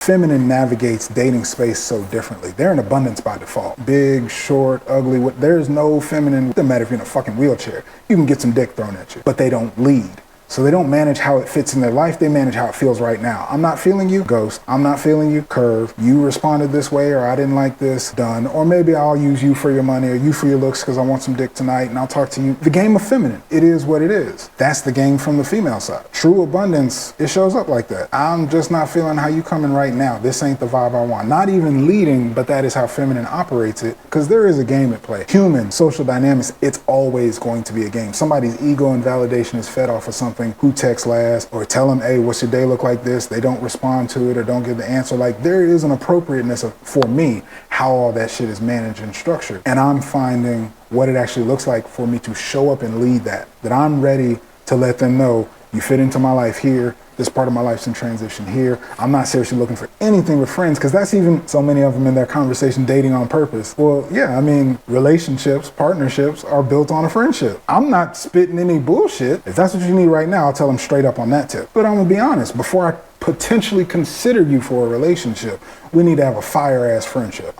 Feminine navigates dating space so differently. They're in abundance by default. Big, short, ugly, there's no feminine, it doesn't matter if you're in a fucking wheelchair. You can get some dick thrown at you, but they don't lead. So they don't manage how it fits in their life, they manage how it feels right now. I'm not feeling you, ghost. I'm not feeling you, curve. You responded this way, or I didn't like this, done. Or maybe I'll use you for your money, or you for your looks because I want some dick tonight, and I'll talk to you. The game of feminine, it is what it is. That's the game from the female side. True abundance, it shows up like that. I'm just not feeling how you coming right now. This ain't the vibe I want. Not even leading, but that is how feminine operates it, because there is a game at play. Human, social dynamics, it's always going to be a game. Somebody's ego and validation is fed off of something. Who texts last, or tell them, hey, what's your day look like this? They don't respond to it or don't give the answer. Like, there is an appropriateness for me, how all that shit is managed and structured. And I'm finding what it actually looks like for me to show up and lead that I'm ready to let them know, you fit into my life here. This part of my life's in transition here. I'm not seriously looking for anything with friends, because that's even so many of them in their conversation dating on purpose. Well, yeah, I mean, relationships, partnerships are built on a friendship. I'm not spitting any bullshit. If that's what you need right now, I'll tell them straight up on that tip. But I'm gonna be honest, before I potentially consider you for a relationship, we need to have a fire-ass friendship.